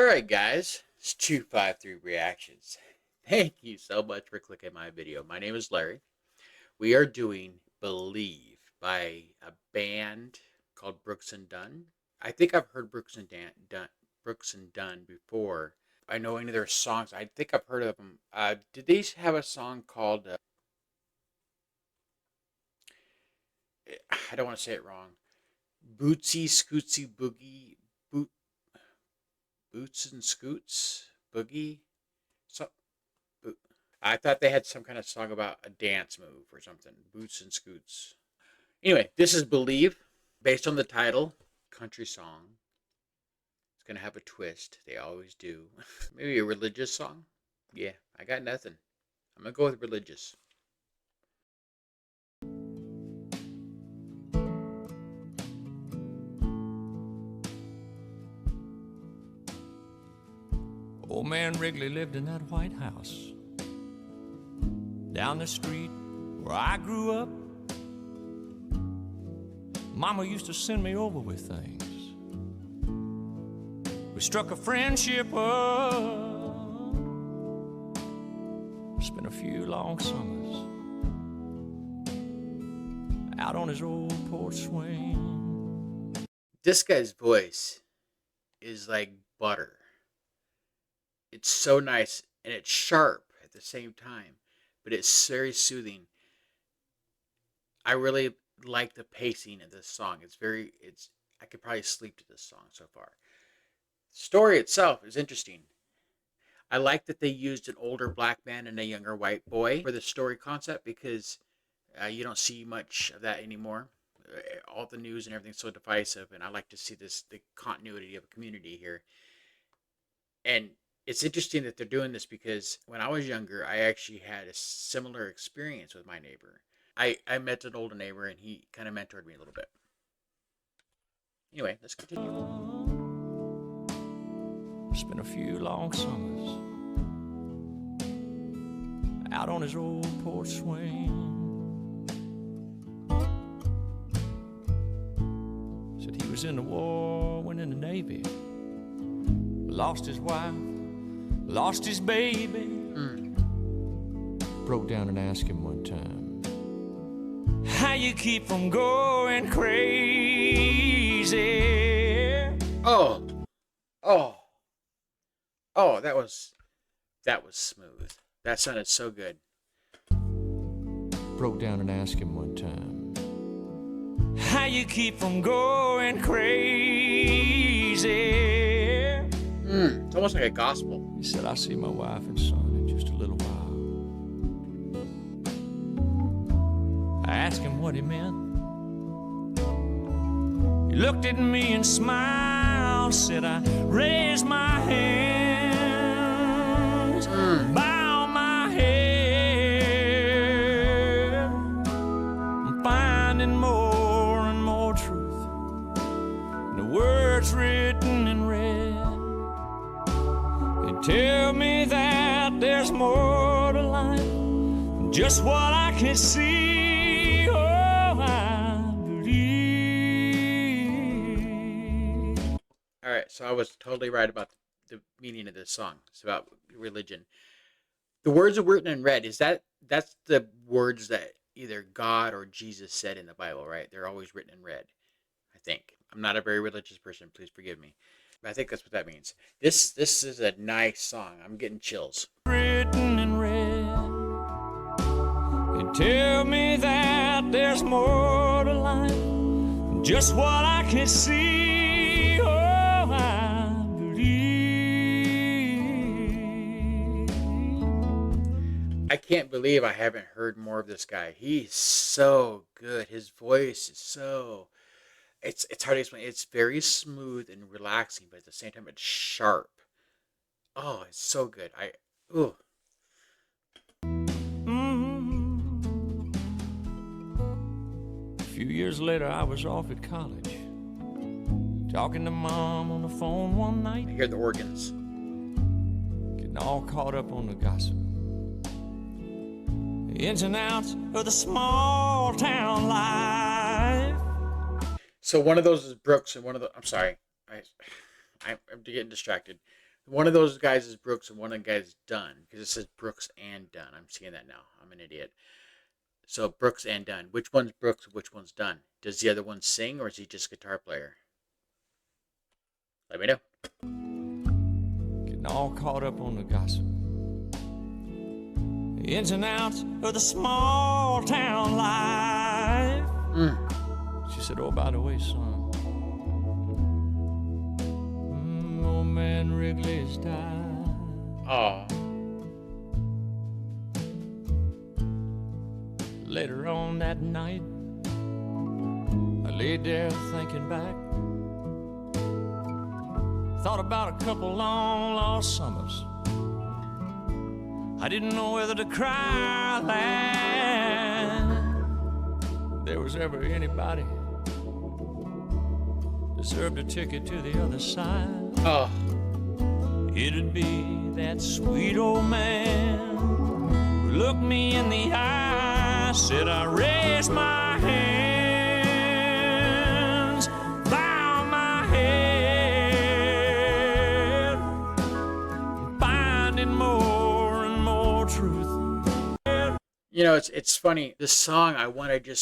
Alright guys, it's 253 Reactions. Thank you so much for clicking my video. My name is Larry. We are doing Believe by a band called Brooks and Dunn. I think I've heard Brooks and Dunn before. I know any of their songs. I think I've heard of them. Did they have a song called, I don't want to say it wrong, Bootsy Scootsy Boogie, Boots and Scoots Boogie? So, I thought they had some kind of song about a dance move or something. Boots and Scoots. Anyway, this is Believe, based on the title. Country song. It's going to have a twist. They always do. Maybe a religious song? Yeah, I got nothing. I'm going to go with religious. Old man Wrigley lived in that White House down the street where I grew up. Mama used to send me over with things. We struck a friendship up, spent a few long summers out on his old porch swing. This guy's voice is like butter. It's so nice, and it's sharp at the same time, but it's very soothing. I really like the pacing of this song. I could probably sleep to this song so far. The story itself is interesting. I like that they used an older black man and a younger white boy for the story concept, because you don't see much of that anymore. All the news and everything's so divisive, and I like to see the continuity of a community here. And it's interesting that they're doing this, because when I was younger, I actually had a similar experience with my neighbor. I met an older neighbor, and he kind of mentored me a little bit. Anyway, let's continue. Spent a few long summers out on his old porch swing. Said he was in the war, went in the Navy, lost his wife, lost his baby. Broke down and asked him one time, how you keep from going crazy? Oh, that was smooth. That sounded so good. Broke down and asked him one time, how you keep from going crazy? It's almost like a gospel. He said, I see my wife and son in just a little while. I asked him what he meant. He looked at me and smiled, said, I raised my hands, bow my head. I'm finding more and more truth in the words written in red. They tell me that there's more to life than just what I can see. Oh, I believe. All right, so I was totally right about the meaning of this song. It's about religion. The words are written in red. That's the words that either God or Jesus said in the Bible, right? They're always written in red, I think. I'm not a very religious person. Please forgive me. But I think that's what that means. This is a nice song. I'm getting chills. Written in red. They tell me that there's more to life than just what I can see. Oh, I believe. I can't believe I haven't heard more of this guy. He's so good. His voice is so... It's hard to explain. It's very smooth and relaxing, but at the same time, it's sharp. Oh, it's so good. Ooh. A few years later, I was off at college, talking to Mom on the phone one night. I hear the organs. Getting all caught up on the gossip, the ins and outs of the small town life. So one of those is Brooks, and one of the... I'm sorry. I'm getting distracted. One of those guys is Brooks and one of the guys is Dunn because it says Brooks and Dunn. I'm seeing that now. I'm an idiot. So Brooks and Dunn. Which one's Brooks? Which one's Dunn? Does the other one sing or is he just a guitar player? Let me know. Getting all caught up on the gossip, the ins and outs of the small town life. She said, oh, by the way, son, old man Wrigley's died. Oh. Later on that night, I laid there thinking back. Thought about a couple long lost summers. I didn't know whether to cry or laugh. There was ever anybody deserved a ticket to the other side. Oh. It'd be that sweet old man who looked me in the eye, said I raised my hands, bow my head, finding more and more truth. You know, it's funny. This song, I want to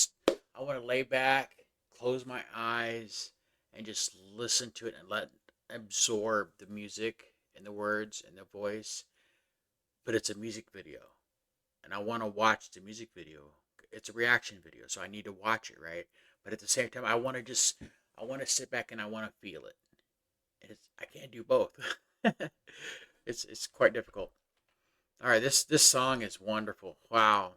lay back, close my eyes, and just listen to it and absorb the music and the words and the voice. But it's a music video, and I want to watch the music video. It's a reaction video, so I need to watch it, right? But at the same time, I want to sit back and I want to feel it. And I can't do both. It's quite difficult. All right, this song is wonderful. Wow.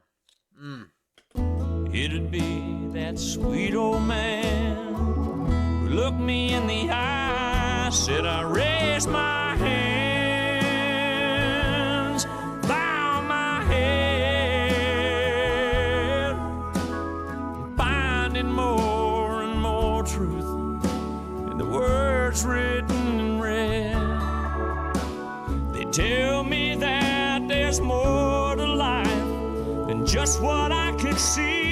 It'd be that sweet old man who looked me in the eye, said I raised my hands, bow my head, finding more and more truth in the words written in red. They tell me that there's more to life than just what I can see.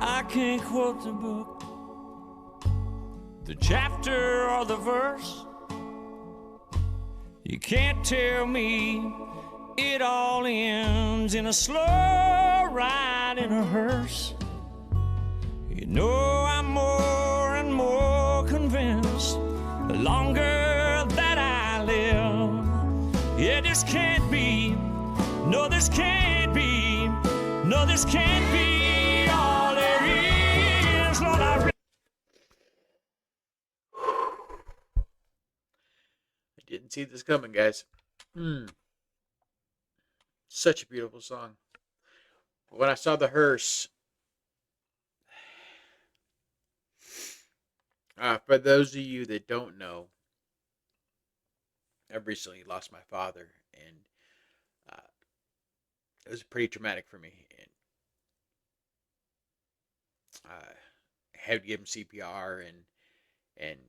I can't quote the book, the chapter or the verse. You can't tell me it all ends in a slow ride in a hearse. You know I'm more and more convinced the longer that I live. Yeah, this can't be, no, this can't be, no, this can't be all there is. Lord, I Didn't see this coming, guys. Such a beautiful song. When I saw the hearse, for those of you that don't know, I've recently lost my father, and it was pretty traumatic for me. And I had to give him CPR, and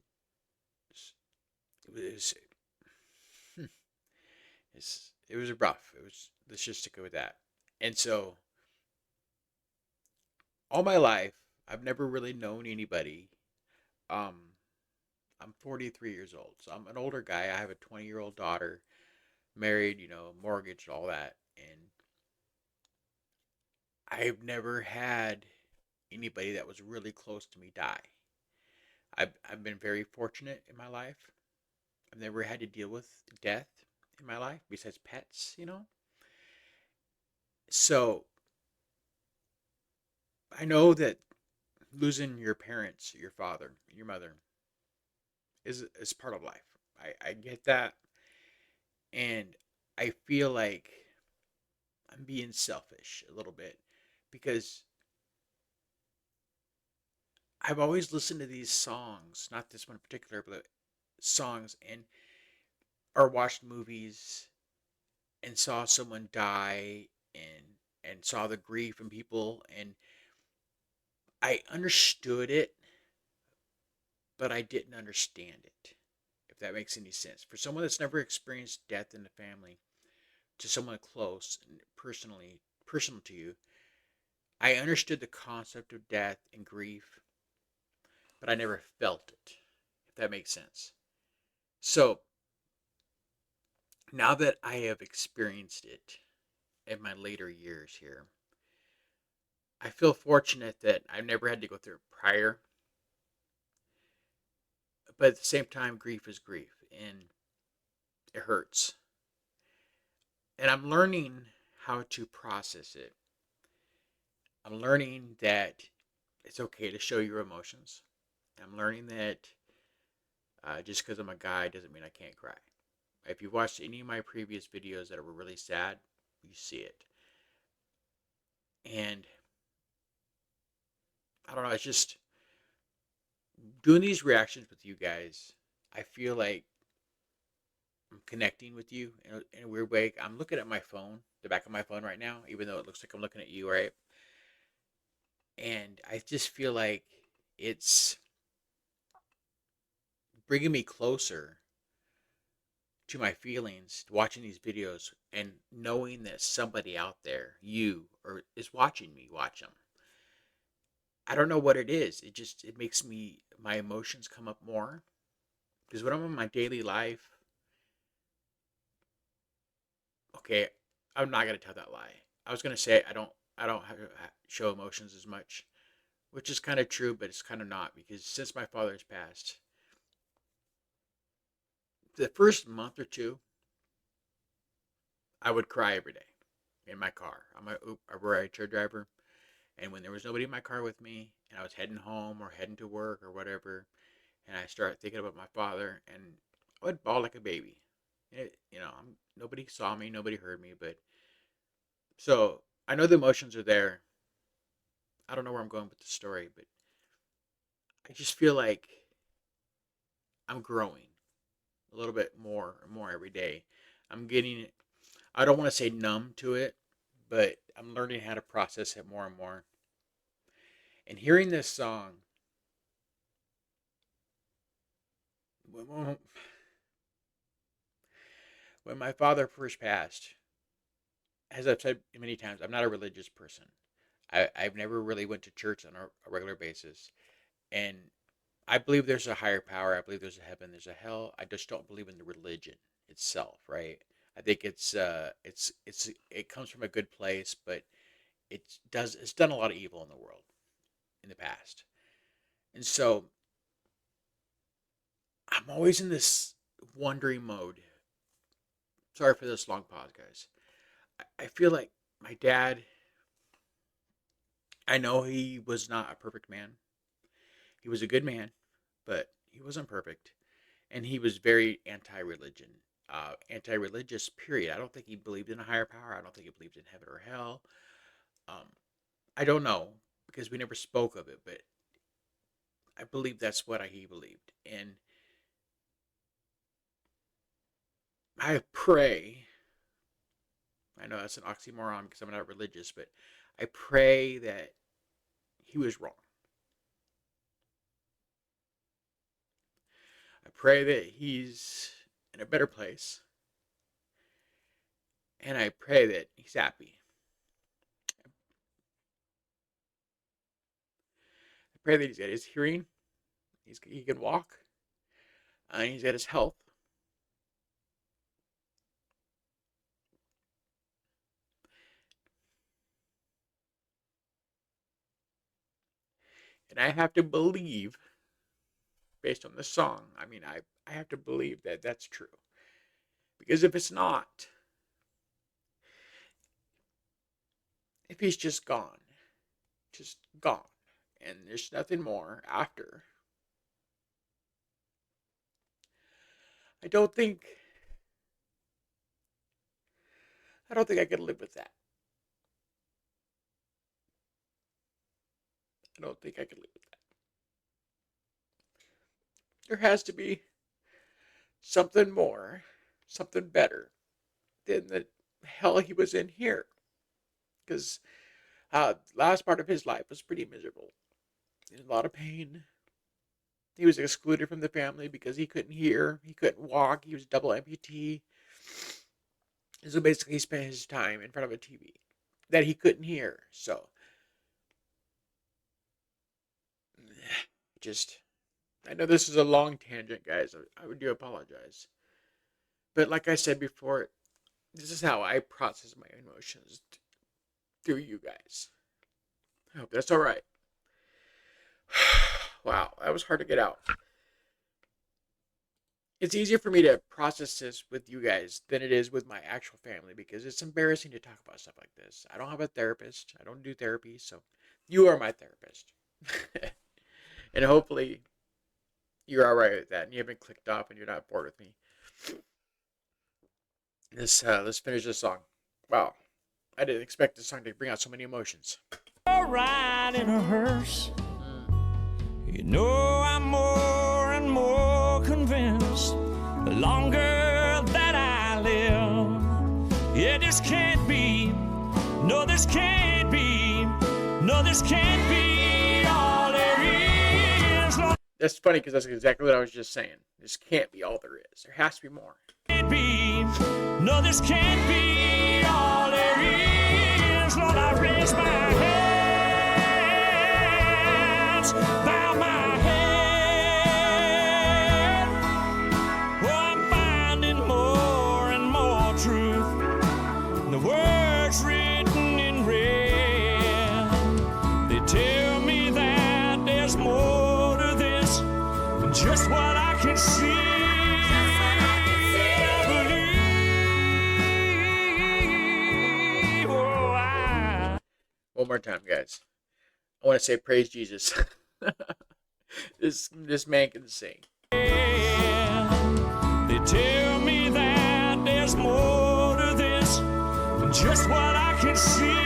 it was rough. Let's just stick with that. And so, all my life, I've never really known anybody. I'm 43 years old, so I'm an older guy. I have a 20-year-old daughter, married, mortgaged, all that, and I've never had anybody that was really close to me die. I've been very fortunate in my life. I've never had to deal with death in my life besides pets. So I know that losing your parents, your father, your mother is part of life. I get that, and I feel like I'm being selfish a little bit because I've always listened to these songs, not this one in particular, but songs, or watched movies and saw someone die, and saw the grief in people, and I understood it, but I didn't understand it, if that makes any sense. For someone that's never experienced death in the family, to someone close and personal to you, I understood the concept of death and grief, but I never felt it, if that makes sense. So now that I have experienced it in my later years here, I feel fortunate that I've never had to go through it prior. But at the same time, grief is grief and it hurts. And I'm learning how to process it. I'm learning that it's okay to show your emotions. I'm learning that just because I'm a guy doesn't mean I can't cry. If you've watched any of my previous videos that were really sad, you see it. And I don't know, it's just doing these reactions with you guys. I feel like I'm connecting with you in a weird way. I'm looking at my phone, the back of my phone right now, even though it looks like I'm looking at you, right? And I just feel like it's bringing me closer to my feelings watching these videos and knowing that somebody out there, you, or is watching me watch them. I don't know what it is. It makes me my emotions come up more because when I'm in my daily life, okay, I'm not gonna tell that lie. I was gonna say I don't show emotions as much, which is kind of true, but it's kind of not because since my father's passed, the first month or two, I would cry every day in my car. I'm a rideshare driver, and when there was nobody in my car with me, and I was heading home or heading to work or whatever, and I started thinking about my father, and I would bawl like a baby. Nobody saw me, nobody heard me, but so I know the emotions are there. I don't know where I'm going with the story, but I just feel like I'm growing a little bit more and more every day. I'm getting, I don't want to say numb to it, but I'm learning how to process it more and more. And hearing this song, when, when my father first passed, as I've said many times, I'm not a religious person. I've never really went to church on a regular basis. And I believe there's a higher power. I believe there's a heaven, there's a hell. I just don't believe in the religion itself, right? I think it comes from a good place, but it's done a lot of evil in the world in the past. And so I'm always in this wondering mode. Sorry for this long pause, guys. I feel like my dad, I know he was not a perfect man. He was a good man, but he wasn't perfect. And he was very anti-religion, anti-religious. Period. I don't think he believed in a higher power. I don't think he believed in heaven or hell. Um, I don't know because we never spoke of it, but I believe that's what he believed, and I pray. I know that's an oxymoron because I'm not religious, but I pray that he was wrong. I pray that he's in a better place, and I pray that he's happy. I pray that he's got his hearing, he can walk, and he's got his health. And I have to believe, based on the song, I have to believe that that's true. Because if it's not, if he's just gone, and there's nothing more after, I don't think I don't think I could live with that. I don't think I could live with that. There has to be something more, something better than the hell he was in here. Because last part of his life was pretty miserable. In a lot of pain. He was excluded from the family because he couldn't hear, he couldn't walk, he was double amputee. So basically, he spent his time in front of a TV that he couldn't hear. So, just I know this is a long tangent, guys. I do apologize. But like I said before, this is how I process my emotions through you guys. I hope that's all right. Wow, that was hard to get out. It's easier for me to process this with you guys than it is with my actual family because it's embarrassing to talk about stuff like this. I don't have a therapist. I don't do therapy, so you are my therapist. And hopefully you're all right with that and you haven't clicked off and you're not bored with me. Let's finish this song. Wow, I didn't expect this song to bring out so many emotions. Ride in a hearse. Mm. You know I'm more and more convinced the longer that I live. Yeah, this can't be. No, this can't be. No, this can't be all there is. No, That's funny because that's exactly what I was just saying. This can't be all there is. There has to be more. can't be. No, this can't be all there is. Lord, I raise my hands, bow my head. Oh, I'm finding more and more truth. The words written in red, they tell me that there's more to this than just what I can see. One more time, guys. I want to say praise Jesus. This man can sing. They tell me that there's more to this than just what I can see.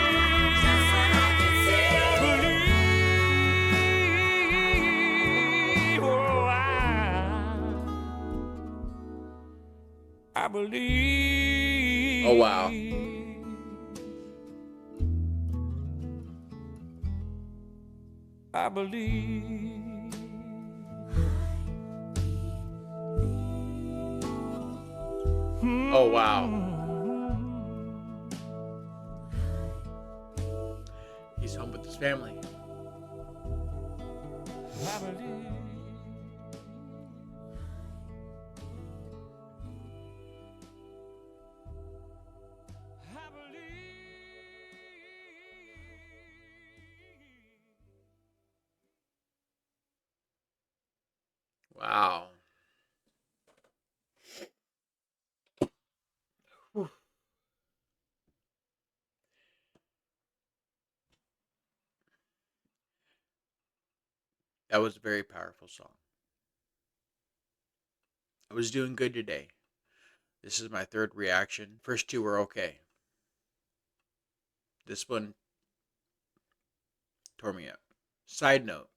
I believe. Oh, wow. I believe. Oh, wow. He's home with his family. I believe. I believe. Wow. Whew. That was a very powerful song. I was doing good today. This is my third reaction. First two were okay. This one tore me up. Side note,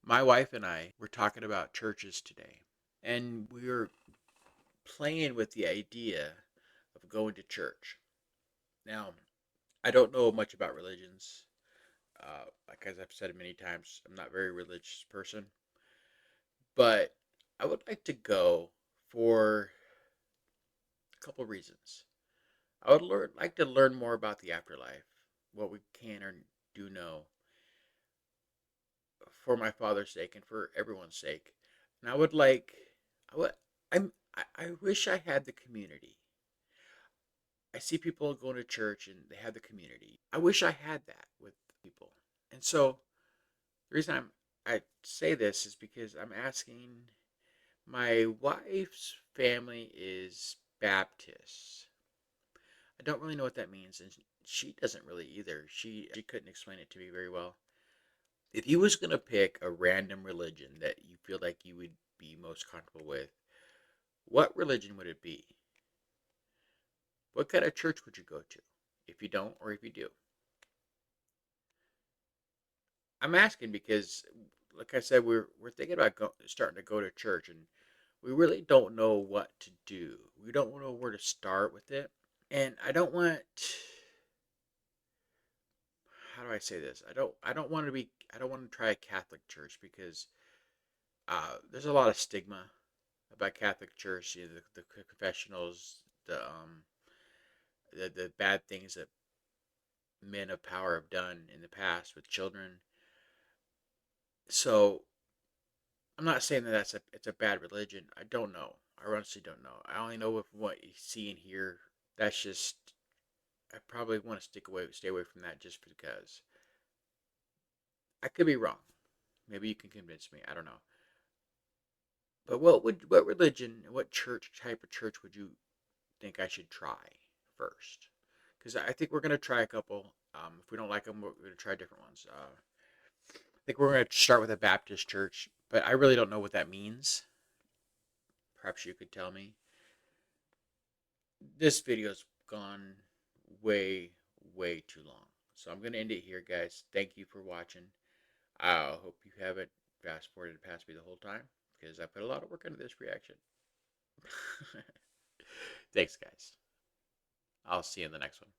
my wife and I were talking about churches today, and we were playing with the idea of going to church. Now, I don't know much about religions. Like as I've said many times, I'm not a very religious person, but I would like to go for a couple reasons. I would like to learn more about the afterlife, what we can or do know, for my father's sake and for everyone's sake. And I would, I wish I had the community. I see people going to church and they have the community. I wish I had that with people. And so the reason I say this is because I'm asking. My wife's family is Baptist. I don't really know what that means, and she doesn't really either. She couldn't explain it to me very well. If you was gonna pick a random religion that you feel like you would be most comfortable with, what religion would it be? What kind of church would you go to? If you don't, or if you do? I'm asking because, like I said, we're thinking about starting to go to church, and we really don't know what to do. We don't know where to start with it, and I don't want. How do I say this? I don't want to be. I don't want to try a Catholic church because there's a lot of stigma about Catholic church. You know, the confessionals, the bad things that men of power have done in the past with children. So I'm not saying that it's a bad religion. I don't know. I honestly don't know. I only know with what you see and hear. That's just I probably want to stay away from that just because I could be wrong. Maybe you can convince me. I don't know. But what religion, what church type of church would you think I should try first? Because I think we're gonna try a couple. If we don't like them, we're gonna try different ones. I think we're gonna start with a Baptist church, but I really don't know what that means. Perhaps you could tell me. This video's gone way, way too long. So I'm going to end it here, guys. Thank you for watching. I hope you haven't fast forwarded past me the whole time because I put a lot of work into this reaction. Thanks, guys. I'll see you in the next one.